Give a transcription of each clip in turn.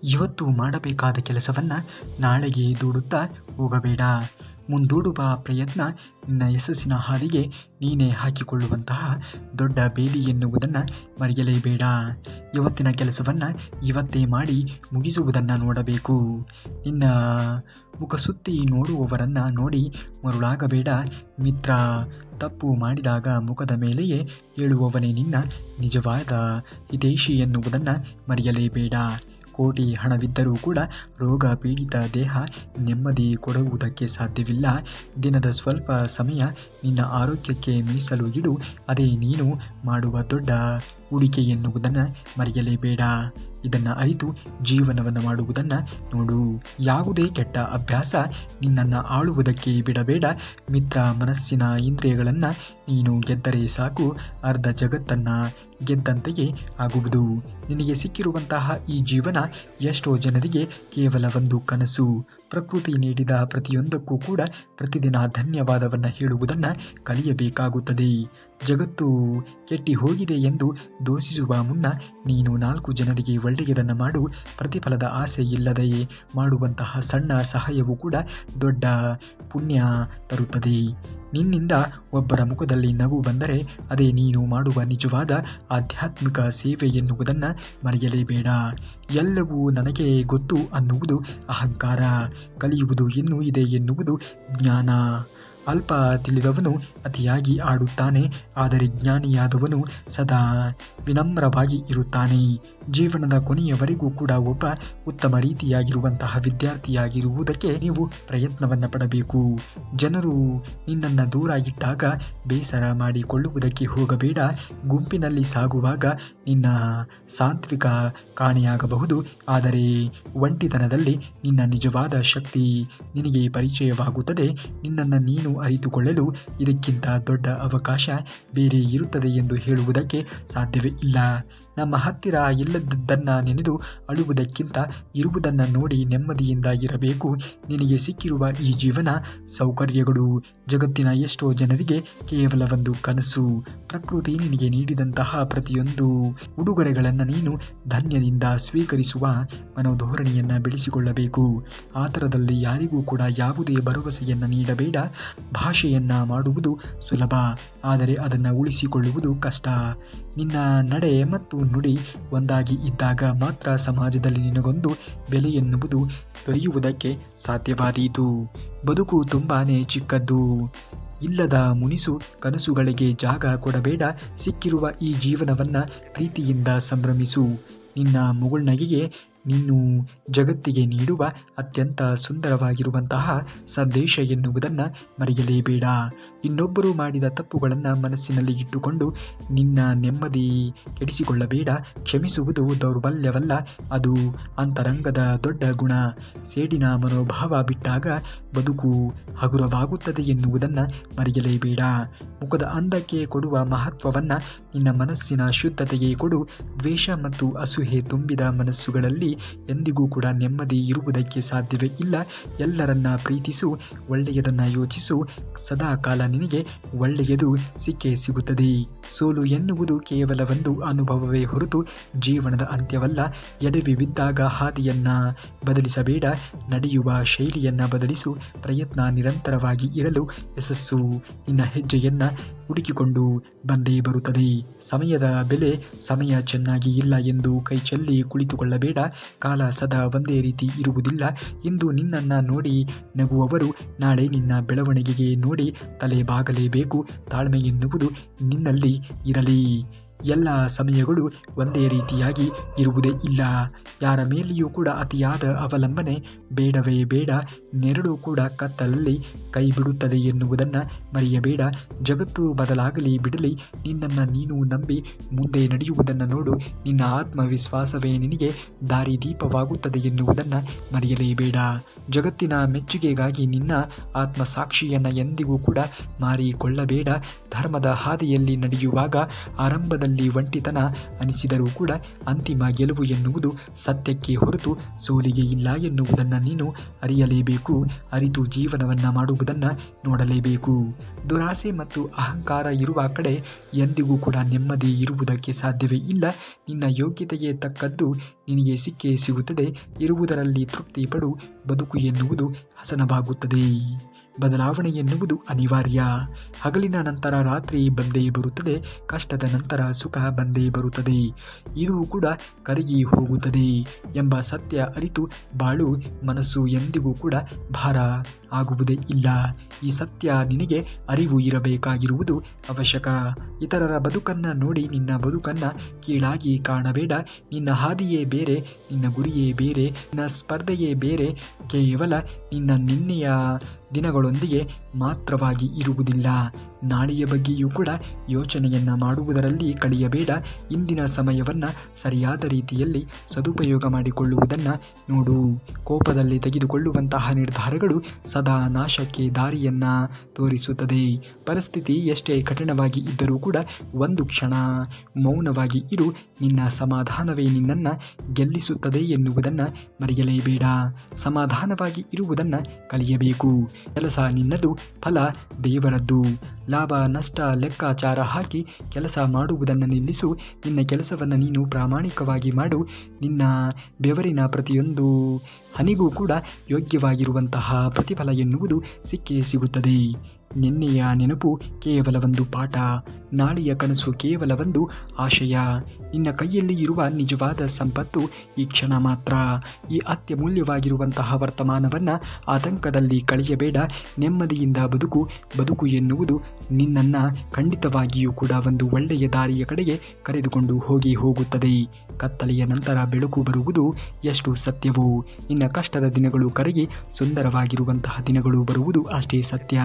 ಇವತ್ತು ಮಾಡಬೇಕಾದ ಕೆಲಸವನ್ನು ನಾಳೆಗೆ ದೂಡುತ್ತಾ ಹೋಗಬೇಡ. ಮುಂದೂಡುವ ಪ್ರಯತ್ನ ನಿನ್ನ ಯಶಸ್ಸಿನ ಹಾದಿಗೆ ನೀನೇ ಹಾಕಿಕೊಳ್ಳುವಂತಹ ದೊಡ್ಡ ಬೇಲಿ ಎನ್ನುವುದನ್ನು ಮರೆಯಲೇಬೇಡ. ಇವತ್ತಿನ ಕೆಲಸವನ್ನು ಇವತ್ತೇ ಮಾಡಿ ಮುಗಿಸುವುದನ್ನು ನೋಡಬೇಕು. ನಿನ್ನ ಮುಖಸುತ್ತಿ ನೋಡುವವರನ್ನು ನೋಡಿ ಮರುಳಾಗಬೇಡ ಮಿತ್ರ. ತಪ್ಪು ಮಾಡಿದಾಗ ಮುಖದ ಮೇಲೆಯೇ ಹೇಳುವವನೇ ನಿನ್ನ ನಿಜವಾದ ಹಿತೈಷಿ ಎನ್ನುವುದನ್ನು ಮರೆಯಲೇಬೇಡ. ಕೋಟಿ ಹಣವಿದ್ದರೂ ಕೂಡ ರೋಗ ಪೀಡಿತ ದೇಹ ನೆಮ್ಮದಿ ಕೊಡುವುದಕ್ಕೆ ಸಾಧ್ಯವಿಲ್ಲ. ದಿನದ ಸ್ವಲ್ಪ ಸಮಯ ನಿನ್ನ ಆರೋಗ್ಯಕ್ಕೆ ಮೀಸಲು ಇಡು. ಅದೇ ನೀನು ಮಾಡುವ ದೊಡ್ಡ ಹೂಡಿಕೆ ಎನ್ನುವುದನ್ನು ಮರೆಯಲೇಬೇಡ. ಇದನ್ನು ಅರಿತು ಜೀವನವನ್ನು ಮಾಡುವುದನ್ನು ನೋಡು. ಯಾವುದೇ ಕೆಟ್ಟ ಅಭ್ಯಾಸ ನಿನ್ನನ್ನು ಆಳುವುದಕ್ಕೆ ಬಿಡಬೇಡ ಮಿತ್ರ. ಮನಸ್ಸಿನ ಇಂದ್ರಿಯಗಳನ್ನು ನೀನು ಗೆದ್ದರೆ ಸಾಕು, ಅರ್ಧ ಜಗತ್ತನ್ನು ಗೆದ್ದಂತೆಯೇ ಆಗುವುದು. ನಿನಗೆ ಸಿಕ್ಕಿರುವಂತಹ ಈ ಜೀವನ ಎಷ್ಟೋ ಜನರಿಗೆ ಕೇವಲ ಒಂದು ಕನಸು. ಪ್ರಕೃತಿ ನೀಡಿದ ಪ್ರತಿಯೊಂದಕ್ಕೂ ಕೂಡ ಪ್ರತಿದಿನ ಧನ್ಯವಾದವನ್ನು ಹೇಳುವುದನ್ನು ಕಲಿಯಬೇಕಾಗುತ್ತದೆ. ಜಗತ್ತು ಕೆಟ್ಟಿ ಹೋಗಿದೆ ಎಂದು ದೂಷಿಸುವ ಮುನ್ನ ನೀನು 4 ಜನರಿಗೆ ಒಳ್ಳೆಯದನ್ನು ಮಾಡು. ಪ್ರತಿಫಲದ ಆಸೆ ಇಲ್ಲದೆಯೇ ಮಾಡುವಂತಹ ಸಣ್ಣ ಸಹಾಯವೂ ಕೂಡ ದೊಡ್ಡ ಪುಣ್ಯ ತರುತ್ತದೆ. ನಿನ್ನಿಂದ ಒಬ್ಬರ ಮುಖದಲ್ಲಿ ನಗು ಬಂದರೆ ಅದೇ ನೀನು ಮಾಡುವ ನಿಜವಾದ ಆಧ್ಯಾತ್ಮಿಕ ಸೇವೆ ಎನ್ನುವುದನ್ನು ಮರೆಯಲೇಬೇಡ. ಎಲ್ಲವೂ ನನಗೆ ಗೊತ್ತು ಅನ್ನುವುದು ಅಹಂಕಾರ. ಕಲಿಯುವುದು ಇನ್ನೂ ಇದೆ ಎನ್ನುವುದು ಜ್ಞಾನ. ಅಲ್ಪ ತಿಳಿದವನು ಅತಿಯಾಗಿ ಆಡುತ್ತಾನೆ, ಆದರೆ ಜ್ಞಾನಿಯಾದವನು ಸದಾ ವಿನಮ್ರವಾಗಿ ಇರುತ್ತಾನೆ. ಜೀವನದ ಕೊನೆಯವರೆಗೂ ಕೂಡ ಒಬ್ಬ ಉತ್ತಮ ರೀತಿಯಾಗಿರುವಂತಹ ವಿದ್ಯಾರ್ಥಿಯಾಗಿರುವುದಕ್ಕೆ ನೀವು ಪ್ರಯತ್ನವನ್ನು ಪಡಬೇಕು. ಜನರು ನಿನ್ನನ್ನು ದೂರ ಇಟ್ಟಾಗ ಬೇಸರ ಮಾಡಿಕೊಳ್ಳುವುದಕ್ಕೆ ಹೋಗಬೇಡ. ಗುಂಪಿನಲ್ಲಿ ಸಾಗುವಾಗ ನಿನ್ನ ಸಾತ್ವಿಕ ಕಾಣೆಯಾಗಬಹುದು, ಆದರೆ ಒಂಟಿತನದಲ್ಲಿ ನಿನ್ನ ನಿಜವಾದ ಶಕ್ತಿ ನಿನಗೆ ಪರಿಚಯವಾಗುತ್ತದೆ. ನಿನ್ನನ್ನು ನೀನು ಅರಿತುಕೊಳ್ಳಲು ಇದಕ್ಕಿಂತ ದೊಡ್ಡ ಅವಕಾಶ ಬೇರೆ ಇರುತ್ತದೆ ಎಂದು ಹೇಳುವುದಕ್ಕೆ ಸಾಧ್ಯವೇ ಇಲ್ಲ. ನಮ್ಮ ಹತ್ತಿರ ಇಲ್ಲದದ್ದನ್ನು ನೆನೆದು ಅಳುವುದಕ್ಕಿಂತ ಇರುವುದನ್ನು ನೋಡಿ ನೆಮ್ಮದಿಯಿಂದ ಇರಬೇಕು. ನಿನಗೆ ಸಿಕ್ಕಿರುವ ಈ ಜೀವನ ಸೌಕರ್ಯಗಳು ಜಗತ್ತಿನ ಎಷ್ಟೋ ಜನರಿಗೆ ಕೇವಲ ಒಂದು ಕನಸು. ಪ್ರಕೃತಿ ನಿನಗೆ ನೀಡಿದಂತಹ ಪ್ರತಿಯೊಂದು ಉಡುಗೊರೆಗಳನ್ನು ನೀನು ಧನ್ಯದಿಂದ ಸ್ವೀಕರಿಸುವ ಮನೋಧೋರಣೆಯನ್ನು ಬೆಳೆಸಿಕೊಳ್ಳಬೇಕು. ಆ ಥರದಲ್ಲಿ ಯಾರಿಗೂ ಕೂಡ ಯಾವುದೇ ಭರವಸೆಯನ್ನು ನೀಡಬೇಡ. ಭಾಷೆಯನ್ನು ಮಾಡುವುದು ಸುಲಭ, ಆದರೆ ಅದನ್ನು ಉಳಿಸಿಕೊಳ್ಳುವುದು ಕಷ್ಟ. ನಿನ್ನ ನಡೆ ಮತ್ತು ನುಡಿ ಒಂದಾಗಿ ಇದ್ದಾಗ ಮಾತ್ರ ಸಮಾಜದಲ್ಲಿ ನಿನಗೊಂದು ಬೆಲೆ ಎನ್ನುವುದು ದೊರೆಯುವುದಕ್ಕೆ ಸಾಧ್ಯವಾದೀತು. ಬದುಕು ತುಂಬಾನೇ ಚಿಕ್ಕದ್ದು. ಇಲ್ಲದ ಮುನಿಸು ಕನಸುಗಳಿಗೆ ಜಾಗ ಕೊಡಬೇಡ. ಸಿಕ್ಕಿರುವ ಈ ಜೀವನವನ್ನು ಪ್ರೀತಿಯಿಂದ ಸಂಭ್ರಮಿಸು. ನಿನ್ನ ಮುಗುಳ್ನಗೆಗೆ ನೀನು ಜಗತ್ತಿಗೆ ನೀಡುವ ಅತ್ಯಂತ ಸುಂದರವಾಗಿರುವಂತಹ ಸಂದೇಶ ಎನ್ನುವುದನ್ನು ಮರೆಯಲೇಬೇಡ. ಇನ್ನೊಬ್ಬರು ಮಾಡಿದ ತಪ್ಪುಗಳನ್ನು ಮನಸ್ಸಿನಲ್ಲಿ ಇಟ್ಟುಕೊಂಡು ನಿನ್ನ ನೆಮ್ಮದಿ ಕೆಡಿಸಿಕೊಳ್ಳಬೇಡ. ಕ್ಷಮಿಸುವುದು ದೌರ್ಬಲ್ಯವಲ್ಲ, ಅದು ಅಂತರಂಗದ ದೊಡ್ಡ ಗುಣ. ಸೇಡಿನ ಮನೋಭಾವ ಬಿಟ್ಟಾಗ ಬದುಕು ಹಗುರವಾಗುತ್ತದೆ ಎನ್ನುವುದನ್ನು ಮರೆಯಲೇಬೇಡ. ಮುಖದ ಅಂದಕ್ಕೆ ಕೊಡುವ ಮಹತ್ವವನ್ನು ನಿನ್ನ ಮನಸ್ಸಿನ ಶುದ್ಧತೆಗೆ ಕೊಡು. ದ್ವೇಷ ಮತ್ತು ಅಸೂಹೆ ತುಂಬಿದ ಮನಸ್ಸುಗಳಲ್ಲಿ ಎಂದಿಗೂ ಕೂಡ ನೆಮ್ಮದಿ ಇರುವುದಕ್ಕೆ ಸಾಧ್ಯವೇ ಇಲ್ಲ. ಎಲ್ಲರನ್ನ ಪ್ರೀತಿಸು, ಒಳ್ಳೆಯದನ್ನು ಯೋಚಿಸು. ಸದಾ ಕಾಲ ನಿನಗೆ ಒಳ್ಳೆಯದು ಸಿಕ್ಕೇ ಸಿಗುತ್ತದೆ. ಸೋಲು ಎನ್ನುವುದು ಕೇವಲ ಒಂದು ಅನುಭವವೇ ಹೊರತು ಜೀವನದ ಅಂತ್ಯವಲ್ಲ. ಎಡವಿ ಬಿದ್ದಾಗ ಹಾದಿಯನ್ನು ಬದಲಿಸಬೇಡ, ನಡೆಯುವ ಶೈಲಿಯನ್ನು ಬದಲಿಸು. ಪ್ರಯತ್ನ ನಿರಂತರವಾಗಿ ಇರಲು ಯಶಸ್ಸು ನಿನ್ನ ಹೆಜ್ಜೆಯನ್ನು ಹುಡುಕಿಕೊಂಡು ಬಂದೇ ಬರುತ್ತದೆ. ಸಮಯದ ಬೆಲೆ, ಸಮಯ ಚೆನ್ನಾಗಿ ಇಲ್ಲ ಎಂದು ಕೈ ಚೆಲ್ಲಿ ಕುಳಿತುಕೊಳ್ಳಬೇಡ. ಕಾಲ ಸದಾ ಒಂದೇ ರೀತಿ ಇರುವುದಿಲ್ಲ. ಇಂದು ನಿನ್ನನ್ನು ನೋಡಿ ನಗುವವರು ನಾಳೆ ನಿನ್ನ ಬೆಳವಣಿಗೆಗೆ ನೋಡಿ ತಲೆ ಬಾಗಲೇಬೇಕು. ತಾಳ್ಮೆ ಎನ್ನುವುದು ನಿನ್ನಲ್ಲಿ ಇರಲಿ. ಎಲ್ಲ ಸಮಯಗಳು ಒಂದೇ ರೀತಿಯಾಗಿ ಇರುವುದೇ ಇಲ್ಲ. ಯಾರ ಮೇಲೆಯೂ ಕೂಡ ಅತಿಯಾದ ಅವಲಂಬನೆ ಬೇಡವೇ ಬೇಡ. ನೆರಳು ಕೂಡ ಕತ್ತಲಲ್ಲಿ ಕೈ ಬಿಡುತ್ತದೆ ಎನ್ನುವುದನ್ನು ಮರೆಯಬೇಡ. ಜಗತ್ತು ಬದಲಾಗಲಿ ಬಿಡಲಿ, ನಿನ್ನನ್ನು ನೀನು ನಂಬಿ ಮುಂದೆ ನಡೆಯುವುದನ್ನು ನೋಡು. ನಿನ್ನ ಆತ್ಮವಿಶ್ವಾಸವೇ ನಿನಗೆ ದಾರಿದೀಪವಾಗುತ್ತದೆ ಎನ್ನುವುದನ್ನು ಮರೆಯಲೇಬೇಡ. ಜಗತ್ತಿನ ಮೆಚ್ಚುಗೆಗಾಗಿ ನಿನ್ನ ಆತ್ಮಸಾಕ್ಷಿಯನ್ನು ಎಂದಿಗೂ ಕೂಡ ಮಾರಿಕೊಳ್ಳಬೇಡ. ಧರ್ಮದ ಹಾದಿಯಲ್ಲಿ ನಡೆಯುವಾಗ ಆರಂಭದಲ್ಲಿ ಒಂಟಿತನ ಅನಿಸಿದರೂ ಕೂಡ ಅಂತಿಮ ಗೆಲುವು ಎನ್ನುವುದು ಸತ್ಯಕ್ಕೆ ಹೊರತು ಸೋಲಿಗೆ ಇಲ್ಲ ಎನ್ನುವುದನ್ನು ನೀನು ಅರಿಯಲೇಬೇಕು. ಅರಿತು ಜೀವನವನ್ನು ಮಾಡುವುದನ್ನು ನೋಡಲೇಬೇಕು. ದುರಾಸೆ ಮತ್ತು ಅಹಂಕಾರ ಇರುವ ಕಡೆ ಎಂದಿಗೂ ಕೂಡ ನೆಮ್ಮದಿ ಇರುವುದಕ್ಕೆ ಸಾಧ್ಯವೇ ಇಲ್ಲ. ನಿನ್ನ ಯೋಗ್ಯತೆಗೆ ತಕ್ಕದ್ದು ನಿನಗೆ ಸಿಕ್ಕೇ ಸಿಗುತ್ತದೆ. ಇರುವುದರಲ್ಲಿ ತೃಪ್ತಿ ಪಡು. ಬದುಕು ಎನ್ನುವುದು ಹಸನವಾಗುತ್ತದೆ. ಬದಲಾವಣೆ ಎನ್ನುವುದು ಅನಿವಾರ್ಯ. ಹಗಲಿನ ನಂತರ ರಾತ್ರಿ ಬಂದೇ ಬರುತ್ತದೆ. ಕಷ್ಟದ ನಂತರ ಸುಖ ಬಂದೇ ಬರುತ್ತದೆ. ಇದು ಕೂಡ ಕರಗಿ ಹೋಗುತ್ತದೆ ಎಂಬ ಸತ್ಯ ಅರಿತು ಬಾಳು. ಮನಸ್ಸು ಎಂದಿಗೂ ಕೂಡ ಭಾರ ಆಗುವುದೇ ಇಲ್ಲ. ಈ ಸತ್ಯ ನಿನಗೆ ಅರಿವು ಇರಬೇಕಾಗಿರುವುದು ಅವಶ್ಯಕ. ಇತರರ ಬದುಕನ್ನು ನೋಡಿ ನಿನ್ನ ಬದುಕನ್ನು ಕೀಳಾಗಿ ಕಾಣಬೇಡ. ನಿನ್ನ ಹಾದಿಯೇ ಬೇರೆ, ನಿನ್ನ ಗುರಿಯೇ ಬೇರೆ, ನಿನ್ನ ಸ್ಪರ್ಧೆಯೇ ಬೇರೆ. ಕೇವಲ ನಿನ್ನೆಯ ದಿನಗಳೊಂದಿಗೆ ಮಾತ್ರವಾಗಿ ಇರುವುದಿಲ್ಲ. ನಾಳೆಯ ಬಗ್ಗೆಯೂ ಕೂಡ ಯೋಚನೆಯನ್ನು ಮಾಡುವುದರಲ್ಲಿ ಕಳೆಯಬೇಡ. ಇಂದಿನ ಸಮಯವನ್ನು ಸರಿಯಾದ ರೀತಿಯಲ್ಲಿ ಸದುಪಯೋಗ ಮಾಡಿಕೊಳ್ಳುವುದನ್ನು ನೋಡು. ಕೋಪದಲ್ಲಿ ತೆಗೆದುಕೊಳ್ಳುವಂತಹ ನಿರ್ಧಾರಗಳು ಸದಾ ನಾಶಕ್ಕೆ ದಾರಿಯನ್ನು ತೋರಿಸುತ್ತದೆ. ಪರಿಸ್ಥಿತಿ ಎಷ್ಟೇ ಕಠಿಣವಾಗಿ ಇದ್ದರೂ ಕೂಡ ಒಂದು ಕ್ಷಣ ಮೌನವಾಗಿ ಇರು. ನಿನ್ನ ಸಮಾಧಾನವೇ ನಿನ್ನನ್ನು ಗೆಲ್ಲಿಸುತ್ತದೆ ಎನ್ನುವುದನ್ನು ಮರೆಯಲೇಬೇಡ. ಸಮಾಧಾನವಾಗಿ ಇರುವುದನ್ನು ಕಲಿಯಬೇಕು. ಕೆಲಸ ನಿನ್ನದು, ಫಲ ದೇವರದ್ದು. ಲಾಭ ನಷ್ಟ ಲೆಕ್ಕಾಚಾರ ಹಾಕಿ ಕೆಲಸ ಮಾಡುವುದನ್ನು ನಿಲ್ಲಿಸು. ನಿನ್ನ ಕೆಲಸವನ್ನು ನೀನು ಪ್ರಾಮಾಣಿಕವಾಗಿ ಮಾಡು. ನಿನ್ನ ಬೆವರಿನ ಪ್ರತಿಯೊಂದು ಹನಿಗೂ ಕೂಡ ಯೋಗ್ಯವಾಗಿರುವಂತಹ ಪ್ರತಿಫಲ ಎನ್ನುವುದು ಸಿಕ್ಕೇ ಸಿಗುತ್ತದೆ. ನಿನ್ನೆಯ ನೆನಪು ಕೇವಲ ಒಂದು ಪಾಠ, ನಾಳೆಯ ಕನಸು ಕೇವಲ ಒಂದು ಆಶಯ. ನಿನ್ನ ಕೈಯಲ್ಲಿ ಇರುವ ನಿಜವಾದ ಸಂಪತ್ತು ಈ ಕ್ಷಣ ಮಾತ್ರ. ಈ ಅತ್ಯಮೂಲ್ಯವಾಗಿರುವಂತಹ ವರ್ತಮಾನವನ್ನು ಆತಂಕದಲ್ಲಿ ಕಳೆಯಬೇಡ. ನೆಮ್ಮದಿಯಿಂದ ಬದುಕು ಎನ್ನುವುದು ನಿನ್ನನ್ನು ಖಂಡಿತವಾಗಿಯೂ ಕೂಡ ಒಂದು ಒಳ್ಳೆಯ ದಾರಿಯ ಕಡೆಗೆ ಕರೆದುಕೊಂಡು ಹೋಗುತ್ತದೆ. ಕತ್ತಲೆಯ ನಂತರ ಬೆಳಕು ಬರುವುದು ಎಷ್ಟು ಸತ್ಯವೋ, ನಿನ್ನ ಕಷ್ಟದ ದಿನಗಳು ಕರಗಿ ಸುಂದರವಾಗಿರುವಂತಹ ದಿನಗಳು ಬರುವುದು ಅಷ್ಟೇ ಸತ್ಯ.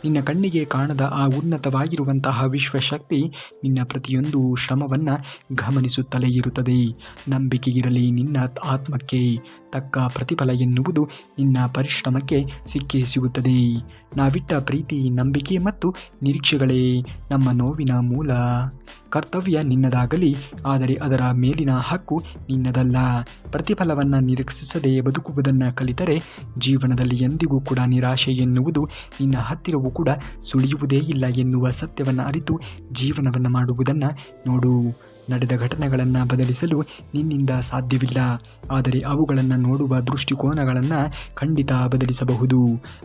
ನಿನ್ನ ಕಣ್ಣಿಗೆ ಕಾಣದ ಆ ಉನ್ನತವಾಗಿರುವಂತಹ ವಿಶ್ವಶಕ್ತಿ ನಿನ್ನ ಪ್ರತಿಯೊಂದು ಶ್ರಮವನ್ನು ಗಮನಿಸುತ್ತಲೇ ಇರುತ್ತದೆ. ನಂಬಿಕೆಯಿರಲಿ. ನಿನ್ನ ಆತ್ಮಕ್ಕೆ ತಕ್ಕ ಪ್ರತಿಫಲ ಎನ್ನುವುದು ನಿನ್ನ ಪರಿಶ್ರಮಕ್ಕೆ ಸಿಕ್ಕೇ ಸಿಗುತ್ತದೆ. ನಾವಿಟ್ಟ ಪ್ರೀತಿ, ನಂಬಿಕೆ ಮತ್ತು ನಿರೀಕ್ಷೆಗಳೇ ನಮ್ಮ ನೋವಿನ ಮೂಲ. ಕರ್ತವ್ಯ ನಿನ್ನದಾಗಲಿ, ಆದರೆ ಅದರ ಮೇಲಿನ ಹಕ್ಕು ನಿನ್ನದಲ್ಲ. ಪ್ರತಿಫಲವನ್ನು ನಿರೀಕ್ಷಿಸದೆ ಬದುಕುವುದನ್ನು ಕಲಿತರೆ ಜೀವನದಲ್ಲಿ ಎಂದಿಗೂ ಕೂಡ ನಿರಾಶೆ ಎನ್ನುವುದು ನಿನ್ನ ಹತ್ತಿರವೂ ಕೂಡ ಸುಳಿಯುವುದೇ ಇಲ್ಲ ಎನ್ನುವ ಸತ್ಯವನ್ನು ಅರಿತು ಜೀವನವನ್ನು ಮಾಡುವುದನ್ನು ನೋಡು. ನಡೆದ ಘಟನೆಗಳನ್ನು ಬದಲಿಸಲು ನಿನ್ನಿಂದ ಸಾಧ್ಯವಿಲ್ಲ, ಆದರೆ ಅವುಗಳನ್ನು ನೋಡುವ ದೃಷ್ಟಿಕೋನಗಳನ್ನು ಖಂಡಿತ ಬದಲಿಸಬಹುದು.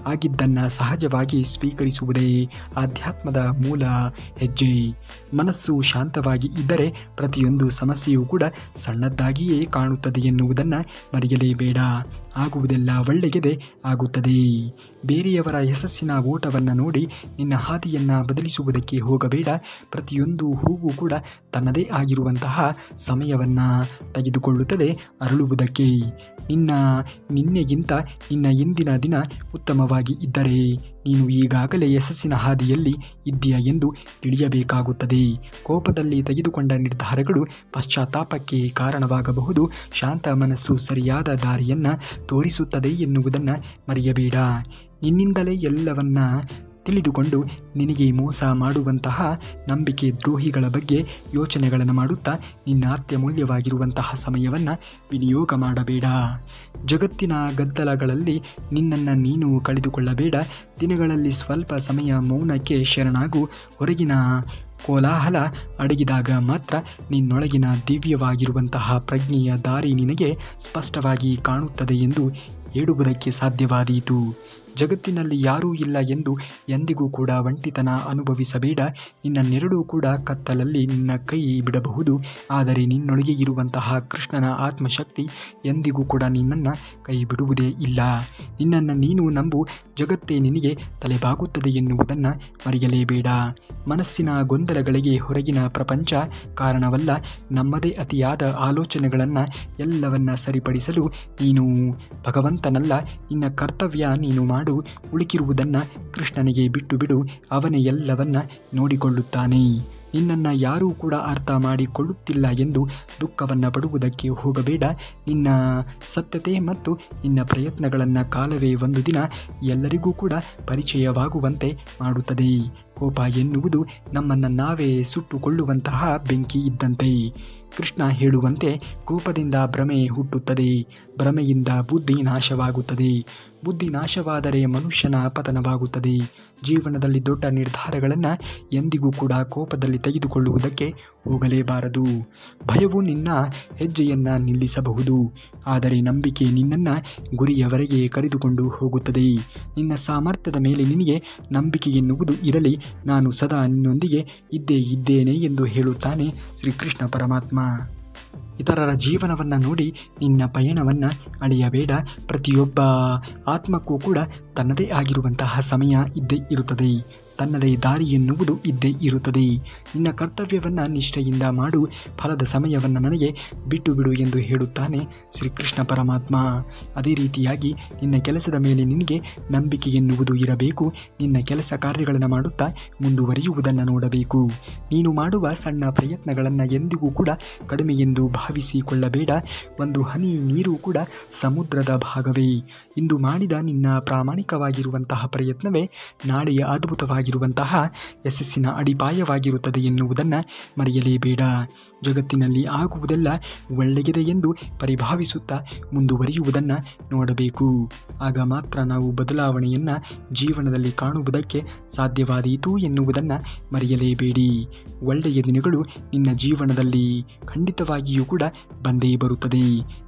ಆಗಿದ್ದನ್ನು ಸಹಜವಾಗಿ ಸ್ವೀಕರಿಸುವುದೇ ಆಧ್ಯಾತ್ಮದ ಮೂಲ ಹೆಜ್ಜೆ. ಮನಸ್ಸು ಶಾಂತವಾಗಿ ಇದ್ದರೆ ಪ್ರತಿಯೊಂದು ಸಮಸ್ಯೆಯೂ ಕೂಡ ಸಣ್ಣದಾಗಿಯೇ ಕಾಣುತ್ತದೆ ಎನ್ನುವುದನ್ನು ಮರೆಯಲೇಬೇಡ. ಆಗುವುದೆಲ್ಲ ಒಳ್ಳೆಯದೇ ಆಗುತ್ತದೆ. ಬೇರೆಯವರ ಯಶಸ್ಸಿನ ಓಟವನ್ನು ನೋಡಿ ನಿನ್ನ ಹಾದಿಯನ್ನು ಬದಲಿಸುವುದಕ್ಕೆ ಹೋಗಬೇಡ. ಪ್ರತಿಯೊಂದು ಹೂವು ಕೂಡ ತನ್ನದೇ ಆಗಿರುವಂತಹ ಸಮಯವನ್ನು ತೆಗೆದುಕೊಳ್ಳುತ್ತದೆ ಅರಳುವುದಕ್ಕೆ. ನಿನ್ನೆಗಿಂತ ನಿನ್ನ ಇಂದಿನ ದಿನ ಉತ್ತಮವಾಗಿ ಇದ್ದರೆ ನೀನು ಈಗಾಗಲೇ ಯಶಸ್ಸಿನ ಹಾದಿಯಲ್ಲಿ ಇದ್ದೀಯ ಎಂದು ತಿಳಿಯಬೇಕಾಗುತ್ತದೆ. ಕೋಪದಲ್ಲಿ ತೆಗೆದುಕೊಂಡ ನಿರ್ಧಾರಗಳು ಪಶ್ಚಾತ್ತಾಪಕ್ಕೆ ಕಾರಣವಾಗಬಹುದು. ಶಾಂತ ಮನಸ್ಸು ಸರಿಯಾದ ದಾರಿಯನ್ನು ತೋರಿಸುತ್ತದೆ ಎನ್ನುವುದನ್ನು ಮರೆಯಬೇಡ. ನಿನ್ನಿಂದಲೇ ಎಲ್ಲವನ್ನ ತಿಳಿದುಕೊಂಡು ನಿನಗೆ ಮೋಸ ಮಾಡುವಂತಹ ನಂಬಿಕೆ ದ್ರೋಹಿಗಳ ಬಗ್ಗೆ ಯೋಚನೆಗಳನ್ನು ಮಾಡುತ್ತಾ ನಿನ್ನ ಅತ್ಯಮೂಲ್ಯವಾಗಿರುವಂತಹ ಸಮಯವನ್ನು ವಿನಿಯೋಗ ಮಾಡಬೇಡ. ಜಗತ್ತಿನ ಗದ್ದಲಗಳಲ್ಲಿ ನಿನ್ನನ್ನು ನೀನು ಕಳೆದುಕೊಳ್ಳಬೇಡ. ದಿನಗಳಲ್ಲಿ ಸ್ವಲ್ಪ ಸಮಯ ಮೌನಕ್ಕೆ ಶರಣಾಗು. ಹೊರಗಿನ ಕೋಲಾಹಲ ಅಡಗಿದಾಗ ಮಾತ್ರ ನಿನ್ನೊಳಗಿನ ದಿವ್ಯವಾಗಿರುವಂತಹ ಪ್ರಜ್ಞೆಯ ದಾರಿ ನಿನಗೆ ಸ್ಪಷ್ಟವಾಗಿ ಕಾಣುತ್ತದೆ ಎಂದು ಹೇಳುವುದಕ್ಕೆ ಸಾಧ್ಯವಾದೀತು. ಜಗತ್ತಿನಲ್ಲಿ ಯಾರೂ ಇಲ್ಲ ಎಂದು ಎಂದಿಗೂ ಕೂಡ ಒಂಟಿತನ ಅನುಭವಿಸಬೇಡ. ನಿನ್ನ ನೆರಳು ಕೂಡ ಕತ್ತಲಲ್ಲಿ ನಿನ್ನ ಕೈ ಬಿಡಬಹುದು, ಆದರೆ ನಿನ್ನೊಳಗೆ ಇರುವಂತಹ ಕೃಷ್ಣನ ಆತ್ಮಶಕ್ತಿ ಎಂದಿಗೂ ಕೂಡ ನಿನ್ನನ್ನು ಕೈ ಬಿಡುವುದೇ ಇಲ್ಲ. ನಿನ್ನನ್ನು ನೀನು ನಂಬು, ಜಗತ್ತೇ ನಿನಗೆ ತಲೆಬಾಗುತ್ತದೆ ಎನ್ನುವುದನ್ನು ಮರೆಯಲೇಬೇಡ. ಮನಸ್ಸಿನ ಗೊಂದಲಗಳಿಗೆ ಹೊರಗಿನ ಪ್ರಪಂಚ ಕಾರಣವಲ್ಲ. ನಮ್ಮದೇ ಅತಿಯಾದ ಆಲೋಚನೆಗಳನ್ನು ಎಲ್ಲವನ್ನ ಸರಿಪಡಿಸಲು ನೀನು ಭಗವಂತನಲ್ಲ. ನಿನ್ನ ಕರ್ತವ್ಯ ನೀನು ಮಾಡು. ಉಳಿಕಿರುವುದನ್ನು ಕೃಷ್ಣನಿಗೆ ಬಿಟ್ಟು ಬಿಡು. ಅವನೇ ಎಲ್ಲವನ್ನ ನೋಡಿಕೊಳ್ಳುತ್ತಾನೆ. ನಿನ್ನನ್ನು ಯಾರೂ ಕೂಡ ಅರ್ಥ ಮಾಡಿಕೊಳ್ಳುತ್ತಿಲ್ಲ ಎಂದು ದುಃಖವನ್ನು ಪಡುವುದಕ್ಕೆ ಹೋಗಬೇಡ. ನಿನ್ನ ಸತ್ಯತೆ ಮತ್ತು ನಿನ್ನ ಪ್ರಯತ್ನಗಳನ್ನು ಕಾಲವೇ ಒಂದು ದಿನ ಎಲ್ಲರಿಗೂ ಕೂಡ ಪರಿಚಯವಾಗುವಂತೆ ಮಾಡುತ್ತದೆ. ಕೋಪ ಎನ್ನುವುದು ನಮ್ಮನ್ನು ನಾವೇ ಸುಟ್ಟುಕೊಳ್ಳುವಂತಹ ಬೆಂಕಿ ಇದ್ದಂತೆ. ಕೃಷ್ಣ ಹೇಳುವಂತೆ ಕೋಪದಿಂದ ಭ್ರಮೆ ಹುಟ್ಟುತ್ತದೆ, ಭ್ರಮೆಯಿಂದ ಬುದ್ಧಿ ನಾಶವಾಗುತ್ತದೆ, ಬುದ್ಧಿ ನಾಶವಾದರೆ ಮನುಷ್ಯನ ಪತನವಾಗುತ್ತದೆ. ಜೀವನದಲ್ಲಿ ದೊಡ್ಡ ನಿರ್ಧಾರಗಳನ್ನು ಎಂದಿಗೂ ಕೂಡ ಕೋಪದಲ್ಲಿ ತೆಗೆದುಕೊಳ್ಳುವುದಕ್ಕೆ ಹೋಗಲೇಬಾರದು. ಭಯವು ನಿನ್ನ ಹೆಜ್ಜೆಯನ್ನು ನಿಲ್ಲಿಸಬಹುದು, ಆದರೆ ನಂಬಿಕೆ ನಿನ್ನನ್ನು ಗುರಿಯವರೆಗೆ ಕರೆದುಕೊಂಡು ಹೋಗುತ್ತದೆ. ನಿನ್ನ ಸಾಮರ್ಥ್ಯದ ಮೇಲೆ ನಿನಗೆ ನಂಬಿಕೆ ಎನ್ನುವುದು ಇರಲಿ, ನಾನು ಸದಾ ನಿನ್ನೊಂದಿಗೆ ಇದ್ದೇನೆ ಎಂದು ಹೇಳುತ್ತಾನೆ ಶ್ರೀಕೃಷ್ಣ ಪರಮಾತ್ಮ. ಇತರರ ಜೀವನವನ್ನು ನೋಡಿ ನಿನ್ನ ಪಯಣವನ್ನು ಅಳೆಯಬೇಡ. ಪ್ರತಿಯೊಬ್ಬ ಆತ್ಮಕ್ಕೂ ಕೂಡ ತನ್ನದೇ ಆಗಿರುವಂತಹ ಸಮಯ ಇದ್ದೇ ಇರುತ್ತದೆ, ತನ್ನದೇ ದಾರಿ ಎನ್ನುವುದು ಇದ್ದೇ ಇರುತ್ತದೆ. ನಿನ್ನ ಕರ್ತವ್ಯವನ್ನು ನಿಷ್ಠೆಯಿಂದ ಮಾಡು, ಫಲದ ಸಮಯವನ್ನು ನನಗೆ ಬಿಟ್ಟು ಬಿಡು ಎಂದು ಹೇಳುತ್ತಾನೆ ಶ್ರೀಕೃಷ್ಣ ಪರಮಾತ್ಮ. ಅದೇ ರೀತಿಯಾಗಿ ನಿನ್ನ ಕೆಲಸದ ಮೇಲೆ ನಿನಗೆ ನಂಬಿಕೆ ಎನ್ನುವುದು ಇರಬೇಕು. ನಿನ್ನ ಕೆಲಸ ಕಾರ್ಯಗಳನ್ನು ಮಾಡುತ್ತಾ ಮುಂದುವರಿಯುವುದನ್ನು ನೋಡಬೇಕು. ನೀನು ಮಾಡುವ ಸಣ್ಣ ಪ್ರಯತ್ನಗಳನ್ನು ಎಂದಿಗೂ ಕೂಡ ಕಡಿಮೆ ಎಂದು ಭಾವಿಸಿಕೊಳ್ಳಬೇಡ. ಒಂದು ಹನಿ ನೀರು ಕೂಡ ಸಮುದ್ರದ ಭಾಗವೇ. ಇಂದು ಮಾಡಿದ ನಿನ್ನ ಪ್ರಾಮಾಣಿಕವಾಗಿರುವಂತಹ ಪ್ರಯತ್ನವೇ ನಾಳೆಯ ಅದ್ಭುತವಾಗಿರುವಂತಹ ಯಶಸ್ಸಿನ ಅಡಿಪಾಯವಾಗಿರುತ್ತದೆ ಎನ್ನುವುದನ್ನು ಮರೆಯಲೇಬೇಡ. ಜಗತ್ತಿನಲ್ಲಿ ಆಗುವುದೆಲ್ಲ ಒಳ್ಳೆಯದೆ ಎಂದು ಪರಿಭಾವಿಸುತ್ತಾ ಮುಂದುವರಿಯುವುದನ್ನು ನೋಡಬೇಕು. ಆಗ ಮಾತ್ರ ನಾವು ಬದಲಾವಣೆಯನ್ನು ಜೀವನದಲ್ಲಿ ಕಾಣುವುದಕ್ಕೆ ಸಾಧ್ಯವಾದೀತು ಎನ್ನುವುದನ್ನು ಮರೆಯಲೇಬೇಡಿ. ಒಳ್ಳೆಯ ದಿನಗಳು ನಿನ್ನ ಜೀವನದಲ್ಲಿ ಖಂಡಿತವಾಗಿಯೂ ಕೂಡ ಬಂದೇ ಬರುತ್ತದೆ.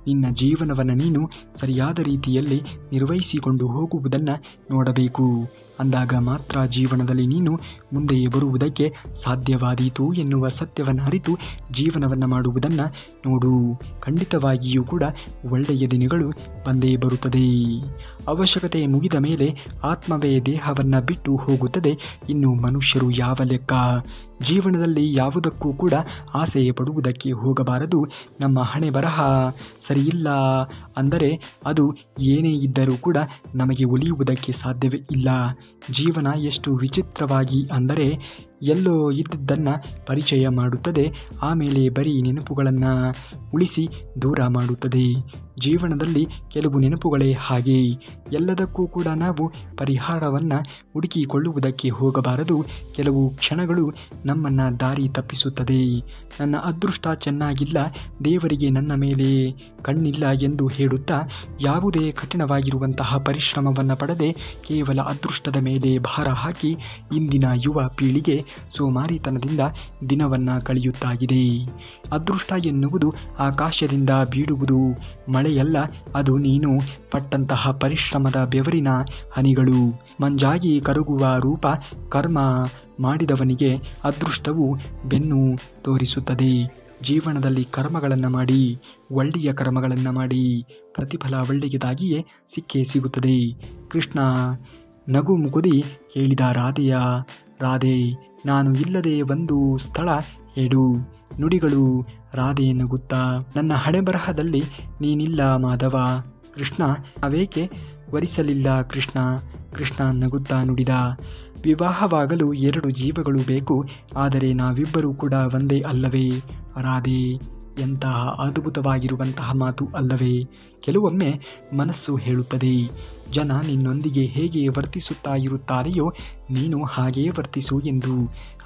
ನಿನ್ನ ಜೀವನವನ್ನು ನೀನು ಸರಿಯಾದ ರೀತಿಯಲ್ಲಿ ನಿರ್ವಹಿಸಿಕೊಂಡು ಹೋಗುವುದನ್ನು ನೋಡಬೇಕು. ಅಂದಾಗ ಮಾತ್ರ ಜೀವನದಲ್ಲಿ ನೀನು ಮುಂದೆ ಬರುವುದಕ್ಕೆ ಸಾಧ್ಯವಾದೀತು ಎನ್ನುವ ಸತ್ಯವನ್ನು ಅರಿತು ಜೀವನವನ್ನು ಮಾಡುವುದನ್ನು ನೋಡು. ಖಂಡಿತವಾಗಿಯೂ ಕೂಡ ಒಳ್ಳೆಯ ದಿನಗಳು ಬಂದೇ ಬರುತ್ತದೆ. ಅವಶ್ಯಕತೆ ಮುಗಿದ ಮೇಲೆ ಆತ್ಮವೇ ದೇಹವನ್ನು ಬಿಟ್ಟು ಹೋಗುತ್ತದೆ. ಇನ್ನು ಮನುಷ್ಯರು ಯಾವ ಲೆಕ್ಕ? ಜೀವನದಲ್ಲಿ ಯಾವುದಕ್ಕೂ ಕೂಡ ಆಸೆ ಪಡುವುದಕ್ಕೆ ಹೋಗಬಾರದು. ನಮ್ಮ ಹಣೆ ಬರಹ ಸರಿಯಿಲ್ಲ ಅಂದರೆ ಅದು ಏನೇ ಇದ್ದರೂ ಕೂಡ ನಮಗೆ ಉಳಿಯುವುದಕ್ಕೆ ಸಾಧ್ಯವೇ ಇಲ್ಲ. ಜೀವನ ಎಷ್ಟು ವಿಚಿತ್ರವಾಗಿ ಅಂದರೆ ಎಲ್ಲೋ ಇದ್ದದ್ದನ್ನು ಪರಿಚಯ ಮಾಡುತ್ತದೆ, ಆಮೇಲೆ ಬರೀ ನೆನಪುಗಳನ್ನು ಉಳಿಸಿ ದೂರ ಮಾಡುತ್ತದೆ. ಜೀವನದಲ್ಲಿ ಕೆಲವು ನೆನಪುಗಳೇ ಹಾಗೆ. ಎಲ್ಲದಕ್ಕೂ ಕೂಡ ನಾವು ಪರಿಹಾರವನ್ನು ಹುಡುಕಿಕೊಳ್ಳುವುದಕ್ಕೆ ಹೋಗಬಾರದು. ಕೆಲವು ಕ್ಷಣಗಳು ನಮ್ಮನ್ನು ದಾರಿ ತಪ್ಪಿಸುತ್ತದೆ. ನನ್ನ ಅದೃಷ್ಟ ಚೆನ್ನಾಗಿಲ್ಲ, ದೇವರಿಗೆ ನನ್ನ ಮೇಲೆ ಕಣ್ಣಿಲ್ಲ ಎಂದು ಹೇಳುತ್ತಾ ಯಾವುದೇ ಕಠಿಣವಾಗಿರುವಂತಹ ಪರಿಶ್ರಮವನ್ನು ಪಡೆದೇ ಕೇವಲ ಅದೃಷ್ಟದ ಮೇಲೆ ಭಾರ ಹಾಕಿ ಇಂದಿನ ಯುವ ಪೀಳಿಗೆ ಸೋಮಾರಿತನದಿಂದ ದಿನವನ್ನು ಕಳೆಯುತ್ತಾಗಿದೆ. ಅದೃಷ್ಟ ಎನ್ನುವುದು ಆಕಾಶದಿಂದ ಬೀಳುವುದು ಮಳೆಯಲ್ಲ, ಅದು ನೀನು ಪಟ್ಟಂತಹ ಪರಿಶ್ರಮದ ಬೆವರಿನ ಹನಿಗಳು. ಮಂಜಾಗಿ ಕರಗುವ ರೂಪ ಕರ್ಮ ಮಾಡಿದವನಿಗೆ ಅದೃಷ್ಟವು ಬೆನ್ನು ತೋರಿಸುತ್ತದೆ. ಜೀವನದಲ್ಲಿ ಕರ್ಮಗಳನ್ನು ಮಾಡಿ, ಒಳ್ಳೆಯ ಕರ್ಮಗಳನ್ನು ಮಾಡಿ, ಪ್ರತಿಫಲ ಒಳ್ಳೆಯದಾಗಿಯೇ ಸಿಕ್ಕೇ ಸಿಗುತ್ತದೆ. ಕೃಷ್ಣ ನಗು ಮುಗುದಿ ಕೇಳಿದ ರಾಧೆ ನಾನು ಇಲ್ಲದೆ ಒಂದು ಸ್ಥಳ ಹೇಳು. ನುಡಿಗಳು ರಾಧೆ ನಗುತ್ತಾ ನನ್ನ ಹಣೆಬರಹದಲ್ಲಿ ನೀನಿಲ್ಲ ಮಾಧವ. ಕೃಷ್ಣ ಅವೇಕೆ ವರಿಸಲಿಲ್ಲ ಕೃಷ್ಣ ನಗುತ್ತಾ ನುಡಿದ, ವಿವಾಹವಾಗಲು 2 ಜೀವಗಳು ಬೇಕು, ಆದರೆ ನಾವಿಬ್ಬರೂ ಕೂಡ ಒಂದೇ ಅಲ್ಲವೇ ರಾಧೆ? ಎಂತಹ ಅದ್ಭುತವಾಗಿರುವಂತಹ ಮಾತು ಅಲ್ಲವೇ? ಕೆಲವೊಮ್ಮೆ ಮನಸ್ಸು ಹೇಳುತ್ತದೆ, ಜನ ನಿನ್ನೊಂದಿಗೆ ಹೇಗೆ ವರ್ತಿಸುತ್ತಾ ಇರುತ್ತಾರೆಯೋ ನೀನು ಹಾಗೇ ವರ್ತಿಸು ಎಂದು.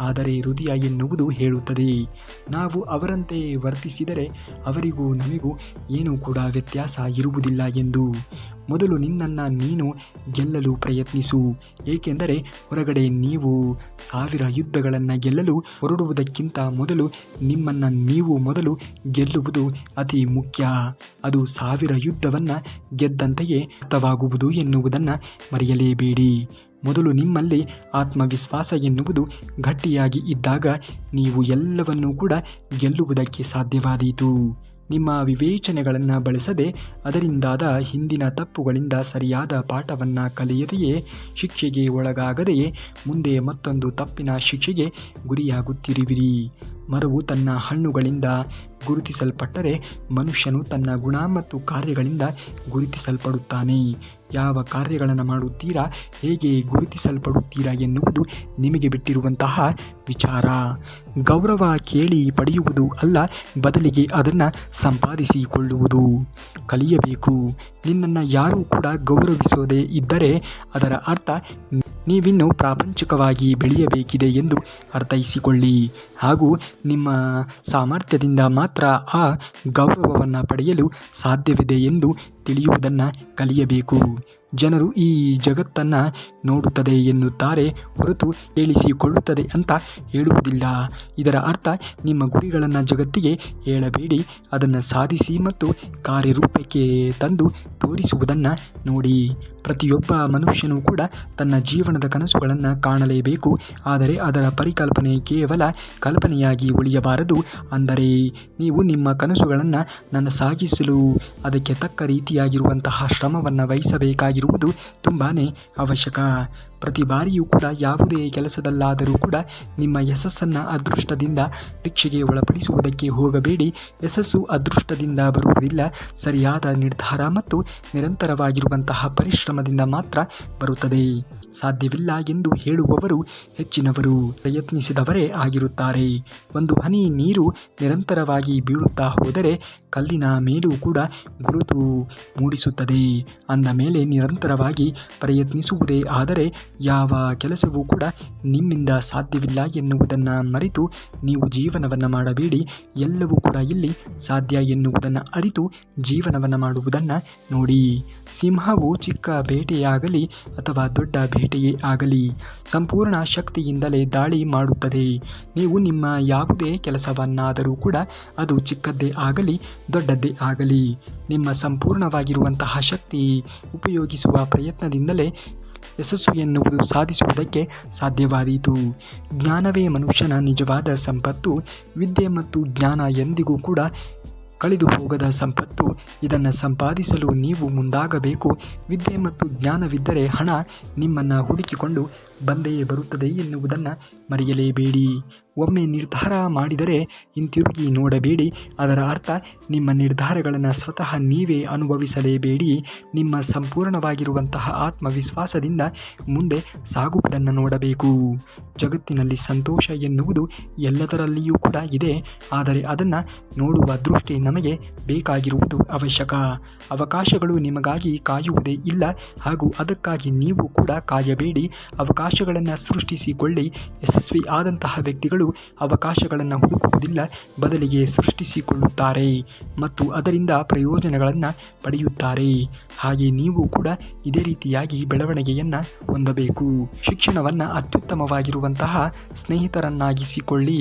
ಆದರೆ ಹೃದಯ ಎನ್ನುವುದು ಹೇಳುತ್ತದೆ, ನಾವು ಅವರಂತೆ ವರ್ತಿಸಿದರೆ ಅವರಿಗೂ ನಮಗೂ ಏನೂ ಕೂಡ ವ್ಯತ್ಯಾಸ ಇರುವುದಿಲ್ಲ ಎಂದು. ಮೊದಲು ನಿನ್ನನ್ನು ನೀನು ಗೆಲ್ಲಲು ಪ್ರಯತ್ನಿಸು, ಏಕೆಂದರೆ ಹೊರಗಡೆ ನೀವು 1000 ಯುದ್ಧಗಳನ್ನು ಗೆಲ್ಲಲು ಹೊರಡುವುದಕ್ಕಿಂತ ಮೊದಲು ನಿಮ್ಮನ್ನು ನೀವು ಮೊದಲು ಗೆಲ್ಲುವುದು ಅತಿ ಮುಖ್ಯ. ಅದು 1000 ಯುದ್ಧವನ್ನು ಗೆದ್ದಂತೆಯೇ ಅರ್ಥವಾಗುವುದು ಎನ್ನುವುದನ್ನು ಮರೆಯಲೇಬೇಡಿ. ಮೊದಲು ನಿಮ್ಮಲ್ಲಿ ಆತ್ಮವಿಶ್ವಾಸ ಎನ್ನುವುದು ಗಟ್ಟಿಯಾಗಿ ಇದ್ದಾಗ ನೀವು ಎಲ್ಲವನ್ನೂ ಕೂಡ ಗೆಲ್ಲುವುದಕ್ಕೆ ಸಾಧ್ಯವಾದೀತು. ನಿಮ್ಮ ವಿವೇಚನೆಗಳನ್ನು ಬಳಸದೆ ಅದರಿಂದಾದ ಹಿಂದಿನ ತಪ್ಪುಗಳಿಂದ ಸರಿಯಾದ ಪಾಠವನ್ನು ಕಲಿಯದೆಯೇ ಶಿಕ್ಷೆಗೆ ಒಳಗಾಗದೆಯೇ ಮುಂದೆ ಮತ್ತೊಂದು ತಪ್ಪಿನ ಶಿಕ್ಷೆಗೆ ಗುರಿಯಾಗುತ್ತಿರುವಿರಿ. ಮರವು ತನ್ನ ಹಣ್ಣುಗಳಿಂದ ಗುರುತಿಸಲ್ಪಟ್ಟರೆ ಮನುಷ್ಯನು ತನ್ನ ಗುಣ ಮತ್ತು ಕಾರ್ಯಗಳಿಂದ ಗುರುತಿಸಲ್ಪಡುತ್ತಾನೆ. ಯಾವ ಕಾರ್ಯಗಳನ್ನು ಮಾಡುತ್ತೀರಾ, ಹೇಗೆ ಗುರುತಿಸಲ್ಪಡುತ್ತೀರಾ ಎನ್ನುವುದು ನಿಮಗೆ ಬಿಟ್ಟಿರುವಂತಹ ವಿಚಾರ. ಗೌರವ ಕೇಳಿ ಪಡೆಯುವುದು ಅಲ್ಲ, ಬದಲಿಗೆ ಅದನ್ನು ಸಂಪಾದಿಸಿಕೊಳ್ಳುವುದು ಕಲಿಯಬೇಕು. ನಿನ್ನನ್ನು ಯಾರೂ ಕೂಡ ಗೌರವಿಸೋದೇ ಇದ್ದರೆ ಅದರ ಅರ್ಥ ನೀವಿನ್ನೂ ಪ್ರಾಪಂಚಿಕವಾಗಿ ಬೆಳೆಯಬೇಕಿದೆ ಎಂದು ಅರ್ಥೈಸಿಕೊಳ್ಳಿ ಹಾಗೂ ನಿಮ್ಮ ಸಾಮರ್ಥ್ಯದಿಂದ ಮಾತ್ರ ಆ ಗೌರವವನ್ನು ಪಡೆಯಲು ಸಾಧ್ಯವಿದೆ ಎಂದು ತಿಳಿಯುವುದನ್ನು ಕಲಿಯಬೇಕು. ಜನರು ಈ ಜಗತ್ತನ್ನು ನೋಡುತ್ತದೆ ಎನ್ನುತ್ತಾರೆ ಹೊರತು ಕೇಳಿಸಿಕೊಳ್ಳುತ್ತದೆ ಅಂತ ಹೇಳುವುದಿಲ್ಲ. ಇದರ ಅರ್ಥ ನಿಮ್ಮ ಗುರಿಗಳನ್ನು ಜಗತ್ತಿಗೆ ಹೇಳಬೇಡಿ, ಅದನ್ನು ಸಾಧಿಸಿ ಮತ್ತು ಕಾರ್ಯರೂಪಕ್ಕೆ ತಂದು ತೋರಿಸುವುದನ್ನು ನೋಡಿ. ಪ್ರತಿಯೊಬ್ಬ ಮನುಷ್ಯನೂ ಕೂಡ ತನ್ನ ಜೀವನದ ಕನಸುಗಳನ್ನು ಕಾಣಲೇಬೇಕು, ಆದರೆ ಅದರ ಪರಿಕಲ್ಪನೆ ಕೇವಲ ಕಲ್ಪನೆಯಾಗಿ ಉಳಿಯಬಾರದು. ಅಂದರೆ ನೀವು ನಿಮ್ಮ ಕನಸುಗಳನ್ನು ನನಸಾಗಿಸಲು ಅದಕ್ಕೆ ತಕ್ಕ ರೀತಿಯಾಗಿರುವಂತಹ ಶ್ರಮವನ್ನು ವಹಿಸಬೇಕಾಗಿರುವುದು ತುಂಬಾ ಅವಶ್ಯಕ. ಪ್ರತಿ ಬಾರಿಯೂ ಕೂಡ ಯಾವುದೇ ಕೆಲಸದಲ್ಲಾದರೂ ಕೂಡ ನಿಮ್ಮ ಯಶಸ್ಸನ್ನು ಅದೃಷ್ಟದಿಂದ ಪರೀಕ್ಷೆಗೆ ಒಳಪಡಿಸುವುದಕ್ಕೆ ಹೋಗಬೇಡಿ. ಯಶಸ್ಸು ಅದೃಷ್ಟದಿಂದ ಬರುವುದಿಲ್ಲ, ಸರಿಯಾದ ನಿರ್ಧಾರ ಮತ್ತು ನಿರಂತರವಾಗಿರುವಂತಹ ಪರಿಶ್ರಮದಿಂದ ಮಾತ್ರ ಬರುತ್ತದೆ. ಸಾಧ್ಯವಿಲ್ಲ ಎಂದು ಹೇಳುವವರು ಹೆಚ್ಚಿನವರು ಪ್ರಯತ್ನಿಸಿದವರೇ ಆಗಿರುತ್ತಾರೆ. ಒಂದು ಹನಿ ನೀರು ನಿರಂತರವಾಗಿ ಬೀಳುತ್ತಾ ಹೋದರೆ ಕಲ್ಲಿನ ಮೇಲೂ ಕೂಡ ಗುರುತು ಮೂಡಿಸುತ್ತದೆ. ಅಂದ ಮೇಲೆ ನಿರಂತರವಾಗಿ ಪ್ರಯತ್ನಿಸುವುದೇ ಆದರೆ ಯಾವ ಕೆಲಸವೂ ಕೂಡ ನಿಮ್ಮಿಂದ ಸಾಧ್ಯವಿಲ್ಲ ಎನ್ನುವುದನ್ನು ಮರೆತು ನೀವು ಜೀವನವನ್ನು ಮಾಡಬೇಡಿ. ಎಲ್ಲವೂ ಕೂಡ ಇಲ್ಲಿ ಸಾಧ್ಯ ಎನ್ನುವುದನ್ನು ಅರಿತು ಜೀವನವನ್ನು ಮಾಡುವುದನ್ನು ನೋಡಿ. ಸಿಂಹವು ಚಿಕ್ಕ ಬೇಟೆಯಾಗಲಿ ಅಥವಾ ದೊಡ್ಡ ಬೇಟೆಯೇ ಆಗಲಿ ಸಂಪೂರ್ಣ ಶಕ್ತಿಯಿಂದಲೇ ದಾಳಿ ಮಾಡುತ್ತದೆ. ನೀವು ನಿಮ್ಮ ಯಾವುದೇ ಕೆಲಸವನ್ನಾದರೂ ಕೂಡ ಅದು ಚಿಕ್ಕದ್ದೇ ಆಗಲಿ ದೊಡ್ಡದ್ದೇ ಆಗಲಿ ನಿಮ್ಮ ಸಂಪೂರ್ಣವಾಗಿರುವಂತಹ ಶಕ್ತಿ ಉಪಯೋಗಿಸುವ ಪ್ರಯತ್ನದಿಂದಲೇ ಯಶಸ್ಸು ಎನ್ನುವುದು ಸಾಧಿಸುವುದಕ್ಕೆ ಸಾಧ್ಯವಾದೀತು. ಜ್ಞಾನವೇ ಮನುಷ್ಯನ ನಿಜವಾದ ಸಂಪತ್ತು. ವಿದ್ಯೆ ಮತ್ತು ಜ್ಞಾನ ಎಂದಿಗೂ ಕೂಡ ಕಳೆದು ಹೋಗದ ಸಂಪತ್ತು. ಇದನ್ನು ಸಂಪಾದಿಸಲು ನೀವು ಮುಂದಾಗಬೇಕು. ವಿದ್ಯೆ ಮತ್ತು ಜ್ಞಾನವಿದ್ದರೆ ಹಣ ನಿಮ್ಮನ್ನು ಹುಡುಕಿಕೊಂಡು ಬಂದೇ ಬರುತ್ತದೆ ಎನ್ನುವುದನ್ನು ಮರೆಯಲೇಬೇಡಿ. ಒಮ್ಮೆ ನಿರ್ಧಾರ ಮಾಡಿದರೆ ಹಿಂತಿರುಗಿ ನೋಡಬೇಡಿ. ಅದರ ಅರ್ಥ ನಿಮ್ಮ ನಿರ್ಧಾರಗಳನ್ನು ಸ್ವತಃ ನೀವೇ ಅನುಭವಿಸಲೇಬೇಡಿ. ನಿಮ್ಮ ಸಂಪೂರ್ಣವಾಗಿರುವಂತಹ ಆತ್ಮವಿಶ್ವಾಸದಿಂದ ಮುಂದೆ ಸಾಗುವುದನ್ನು ನೋಡಬೇಕು. ಜಗತ್ತಿನಲ್ಲಿ ಸಂತೋಷ ಎನ್ನುವುದು ಎಲ್ಲದರಲ್ಲಿಯೂ ಕೂಡ ಇದೆ, ಆದರೆ ಅದನ್ನು ನೋಡುವ ದೃಷ್ಟಿ ನಮಗೆ ಬೇಕಾಗಿರುವುದು ಅವಶ್ಯಕ. ಅವಕಾಶಗಳು ನಿಮಗಾಗಿ ಕಾಯುವುದೇ ಇಲ್ಲ ಹಾಗೂ ಅದಕ್ಕಾಗಿ ನೀವು ಕೂಡ ಕಾಯಬೇಡಿ. ಅವಕಾಶಗಳನ್ನು ಸೃಷ್ಟಿಸಿಕೊಳ್ಳಿ. ಯಶಸ್ವಿ ಆದಂತಹ ವ್ಯಕ್ತಿಗಳು ಅವಕಾಶಗಳನ್ನು ಹುಡುಕುವುದಿಲ್ಲ, ಬದಲಿಗೆ ಸೃಷ್ಟಿಸಿಕೊಳ್ಳುತ್ತಾರೆ ಮತ್ತು ಅದರಿಂದ ಪ್ರಯೋಜನಗಳನ್ನು ಪಡೆಯುತ್ತಾರೆ. ಹಾಗೆ ನೀವು ಕೂಡ ಇದೇ ರೀತಿಯಾಗಿ ಬೆಳವಣಿಗೆಯನ್ನು ಹೊಂದಬೇಕು. ಶಿಕ್ಷಣವನ್ನು ಅತ್ಯುತ್ತಮವಾಗಿರುವಂತಹ ಸ್ನೇಹಿತರನ್ನಾಗಿಸಿಕೊಳ್ಳಿ,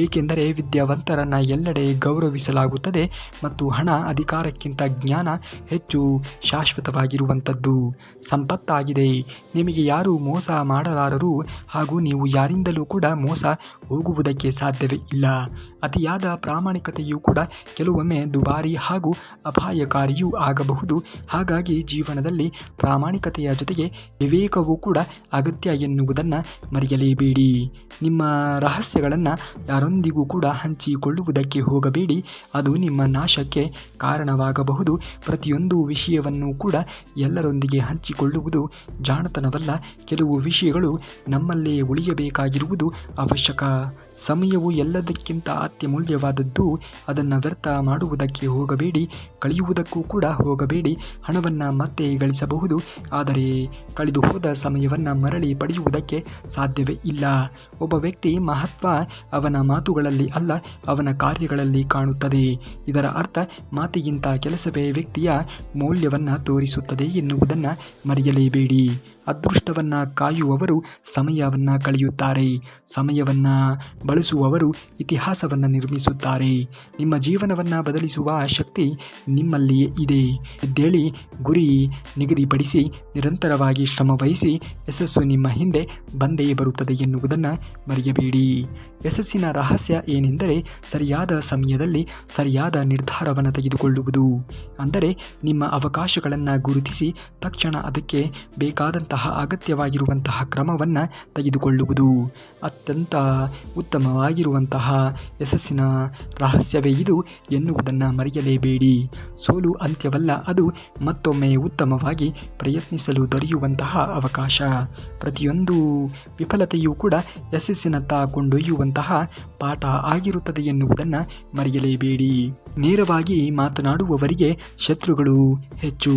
ಏಕೆಂದರೆ ವಿದ್ಯಾವಂತರನ್ನು ಎಲ್ಲೆಡೆ ಗೌರವಿಸಲಾಗುತ್ತದೆ ಮತ್ತು ಹಣ ಅಧಿಕಾರಕ್ಕಿಂತ ಜ್ಞಾನ ಹೆಚ್ಚು ಶಾಶ್ವತವಾಗಿರುವಂಥದ್ದು ಸಂಪತ್ತಾಗಿದೆ. ನಿಮಗೆ ಯಾರೂ ಮೋಸ ಮಾಡಲಾರರು ಹಾಗೂ ನೀವು ಯಾರಿಂದಲೂ ಕೂಡ ಮೋಸ ಹೋಗುವುದಕ್ಕೆ ಸಾಧ್ಯವೇ ಇಲ್ಲ. ಅತಿಯಾದ ಪ್ರಾಮಾಣಿಕತೆಯೂ ಕೂಡ ಕೆಲವೊಮ್ಮೆ ದುಬಾರಿ ಹಾಗೂ ಅಪಾಯಕಾರಿಯೂ ಆಗಬಹುದು. ಹಾಗಾಗಿ ಜೀವನದಲ್ಲಿ ಪ್ರಾಮಾಣಿಕತೆಯ ಜೊತೆಗೆ ವಿವೇಕವೂ ಕೂಡ ಅಗತ್ಯ ಎನ್ನುವುದನ್ನು ಮರೆಯಲೇಬೇಡಿ. ನಿಮ್ಮ ರಹಸ್ಯಗಳನ್ನು ಯಾರೊಂದಿಗೂ ಕೂಡ ಹಂಚಿಕೊಳ್ಳುವುದಕ್ಕೆ ಹೋಗಬೇಡಿ, ಅದು ನಿಮ್ಮ ನಾಶಕ್ಕೆ ಕಾರಣವಾಗಬಹುದು. ಪ್ರತಿಯೊಂದು ವಿಷಯವನ್ನು ಕೂಡ ಎಲ್ಲರೊಂದಿಗೆ ಹಂಚಿಕೊಳ್ಳುವುದು ಜಾಣತನವಲ್ಲ. ಕೆಲವು ವಿಷಯಗಳು ನಮ್ಮಲ್ಲೇ ಉಳಿಯಬೇಕಾಗಿರುವುದು ಅವಶ್ಯಕ. ಸಮಯವು ಎಲ್ಲದಕ್ಕಿಂತ ಅತ್ಯಮೂಲ್ಯವಾದದ್ದು. ಅದನ್ನು ವ್ಯರ್ಥ ಮಾಡುವುದಕ್ಕೆ ಹೋಗಬೇಡಿ, ಕಳೆಯುವುದಕ್ಕೂ ಕೂಡ ಹೋಗಬೇಡಿ. ಹಣವನ್ನು ಮತ್ತೆ ಗಳಿಸಬಹುದು, ಆದರೆ ಕಳೆದು ಹೋದ ಸಮಯವನ್ನು ಮರಳಿ ಪಡೆಯುವುದಕ್ಕೆ ಸಾಧ್ಯವೇ ಇಲ್ಲ. ಒಬ್ಬ ವ್ಯಕ್ತಿ ಮಹತ್ವ ಅವನ ಮಾತುಗಳಲ್ಲಿ ಅಲ್ಲ, ಅವನ ಕಾರ್ಯಗಳಲ್ಲಿ ಕಾಣುತ್ತದೆ. ಇದರ ಅರ್ಥ ಮಾತಿಗಿಂತ ಕೆಲಸವೇ ವ್ಯಕ್ತಿಯ ಮೌಲ್ಯವನ್ನು ತೋರಿಸುತ್ತದೆ ಎನ್ನುವುದನ್ನು ಮರೆಯಲೇಬೇಡಿ. ಅದೃಷ್ಟವನ್ನು ಕಾಯುವವರು ಸಮಯವನ್ನು ಕಳೆಯುತ್ತಾರೆ, ಸಮಯವನ್ನು ಬಳಸುವವರು ಇತಿಹಾಸವನ್ನು ನಿರ್ಮಿಸುತ್ತಾರೆ. ನಿಮ್ಮ ಜೀವನವನ್ನು ಬದಲಿಸುವ ಶಕ್ತಿ ನಿಮ್ಮಲ್ಲಿಯೇ ಇದೆ. ಎದ್ದೇಳಿ, ಗುರಿ ನಿಗದಿಪಡಿಸಿ, ನಿರಂತರವಾಗಿ ಶ್ರಮವಹಿಸಿ. ಯಶಸ್ಸು ನಿಮ್ಮ ಹಿಂದೆ ಬಂದೇ ಬರುತ್ತದೆ ಎನ್ನುವುದನ್ನು ಮರೆಯಬೇಡಿ. ಯಶಸ್ಸಿನ ರಹಸ್ಯ ಏನೆಂದರೆ ಸರಿಯಾದ ಸಮಯದಲ್ಲಿ ಸರಿಯಾದ ನಿರ್ಧಾರವನ್ನು ತೆಗೆದುಕೊಳ್ಳುವುದು. ಅಂದರೆ ನಿಮ್ಮ ಅವಕಾಶಗಳನ್ನು ಗುರುತಿಸಿ ತಕ್ಷಣ ಅದಕ್ಕೆ ಬೇಕಾದಂತಹ ಅಗತ್ಯವಾಗಿರುವಂತಹ ಕ್ರಮವನ್ನು ತೆಗೆದುಕೊಳ್ಳುವುದು. ಅತ್ಯಂತ ಉತ್ತಮವಾಗಿರುವಂತಹ ಯಶಸ್ಸಿನ ರಹಸ್ಯವೇ ಇದು ಎನ್ನುವುದನ್ನು ಮರೆಯಲೇಬೇಡಿ. ಸೋಲು ಅಂತ್ಯವಲ್ಲ, ಅದು ಮತ್ತೊಮ್ಮೆ ಉತ್ತಮವಾಗಿ ಪ್ರಯತ್ನಿಸಲು ದೊರೆಯುವಂತಹ ಅವಕಾಶ. ಪ್ರತಿಯೊಂದು ವಿಫಲತೆಯೂ ಕೂಡ ಯಶಸ್ಸಿನತ್ತ ಕೊಂಡೊಯ್ಯುವಂತಹ ಪಾಠ ಆಗಿರುತ್ತದೆ ಎನ್ನುವುದನ್ನು ಮರೆಯಲೇಬೇಡಿ. ನೇರವಾಗಿ ಮಾತನಾಡುವವರಿಗೆ ಶತ್ರುಗಳು ಹೆಚ್ಚು,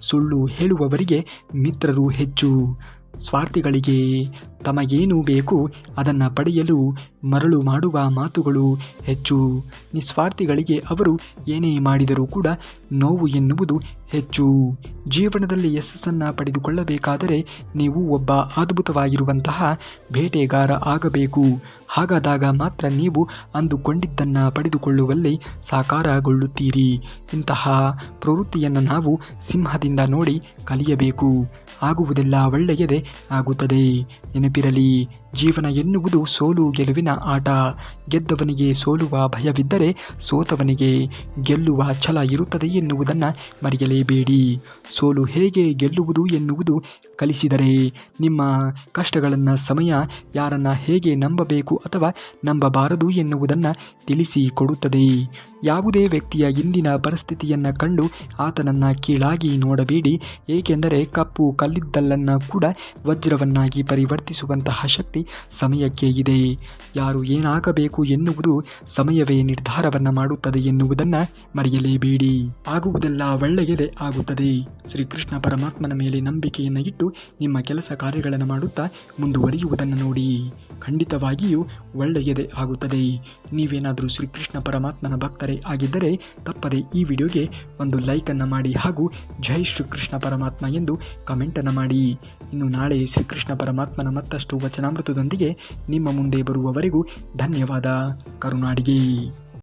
ಸುಳ್ಳು ಹೇಳುವವರಿಗೆ ಮಿತ್ರರು ಹೆಚ್ಚು. ಸ್ವಾರ್ಥಿಗಳಿಗೆ ತಮಗೇನು ಬೇಕು ಅದನ್ನು ಪಡೆಯಲು ಮರಳು ಮಾಡುವ ಮಾತುಗಳು ಹೆಚ್ಚು. ನಿಸ್ವಾರ್ಥಿಗಳಿಗೆ ಅವರು ಏನೇ ಮಾಡಿದರೂ ಕೂಡ ನೋವು ಎನ್ನುವುದು ಹೆಚ್ಚು. ಜೀವನದಲ್ಲಿ ಯಶಸ್ಸನ್ನು ಪಡೆದುಕೊಳ್ಳಬೇಕಾದರೆ ನೀವು ಒಬ್ಬ ಅದ್ಭುತವಾಗಿರುವಂತಹ ಬೇಟೆಗಾರ ಆಗಬೇಕು. ಹಾಗಾದಾಗ ಮಾತ್ರ ನೀವು ಅಂದುಕೊಂಡಿದ್ದನ್ನು ಪಡೆದುಕೊಳ್ಳುವಲ್ಲಿ ಸಾಕಾರಗೊಳ್ಳುತ್ತೀರಿ. ಇಂತಹ ಪ್ರವೃತ್ತಿಯನ್ನು ನಾವು ಸಿಂಹದಿಂದ ನೋಡಿ ಕಲಿಯಬೇಕು. ಆಗುವುದೆಲ್ಲ ಒಳ್ಳೆಯದೇ ಆಗುತ್ತದೆ. ನೆನಪಿರಲಿ, ಜೀವನ ಎನ್ನುವುದು ಸೋಲು ಗೆಲುವಿನ ಆಟ. ಗೆದ್ದವನಿಗೆ ಸೋಲುವ ಭಯವಿದ್ದರೆ ಸೋತವನಿಗೆ ಗೆಲ್ಲುವ ಛಲ ಇರುತ್ತದೆ ಎನ್ನುವುದನ್ನು ಮರೆಯಲೇಬೇಡಿ. ಸೋಲು ಹೇಗೆ ಗೆಲ್ಲುವುದು ಎನ್ನುವುದು ಕಲಿಸಿದರೆ ನಿಮ್ಮ ಕಷ್ಟಗಳನ್ನು ಸಮಯ ಯಾರನ್ನು ಹೇಗೆ ನಂಬಬೇಕು ಅಥವಾ ನಂಬಬಾರದು ಎನ್ನುವುದನ್ನು ತಿಳಿಸಿಕೊಡುತ್ತದೆ. ಯಾವುದೇ ವ್ಯಕ್ತಿಯ ಇಂದಿನ ಪರಿಸ್ಥಿತಿಯನ್ನು ಕಂಡು ಆತನನ್ನು ಕೀಳಾಗಿ ನೋಡಬೇಡಿ. ಏಕೆಂದರೆ ಕಪ್ಪು ಕಲ್ಲಿದ್ದಲನ್ನು ಕೂಡ ವಜ್ರವನ್ನಾಗಿ ಪರಿವರ್ತಿಸುವಂತಹ ಶಕ್ತಿ ಸಮಯಕ್ಕೆ ಇದೆ. ಯಾರು ಏನಾಗಬೇಕು ಎನ್ನುವುದು ಸಮಯವೇ ನಿರ್ಧಾರವನ್ನು ಮಾಡುತ್ತದೆ ಎನ್ನುವುದನ್ನು ಮರೆಯಲೇಬೇಡಿ. ಆಗುವುದೆಲ್ಲ ಒಳ್ಳೆಯದೇ ಆಗುತ್ತದೆ. ಶ್ರೀಕೃಷ್ಣ ಪರಮಾತ್ಮನ ಮೇಲೆ ನಂಬಿಕೆಯನ್ನು ಇಟ್ಟು ನಿಮ್ಮ ಕೆಲಸ ಕಾರ್ಯಗಳನ್ನು ಮಾಡುತ್ತಾ ಮುಂದುವರಿಯುವುದನ್ನು ನೋಡಿ. ಖಂಡಿತವಾಗಿಯೂ ಒಳ್ಳೆಯದೇ ಆಗುತ್ತದೆ. ನೀವೇನಾದರೂ ಶ್ರೀಕೃಷ್ಣ ಪರಮಾತ್ಮನ ಭಕ್ತರೇ ಆಗಿದ್ದರೆ ತಪ್ಪದೆ ಈ ವಿಡಿಯೋಗೆ ಒಂದು ಲೈಕನ್ನು ಮಾಡಿ ಹಾಗೂ ಜೈ ಶ್ರೀಕೃಷ್ಣ ಪರಮಾತ್ಮ ಎಂದು ಕಮೆಂಟನ್ನು ಮಾಡಿ. ಇನ್ನು ನಾಳೆ ಶ್ರೀಕೃಷ್ಣ ಪರಮಾತ್ಮನ ಮತ್ತಷ್ಟು ವಚನಾಮೃತದೊಂದಿಗೆ ನಿಮ್ಮ ಮುಂದೆ ಬರುವವರೆಗೂ ಧನ್ಯವಾದ. ಕರುನಾಡಿಗೆ.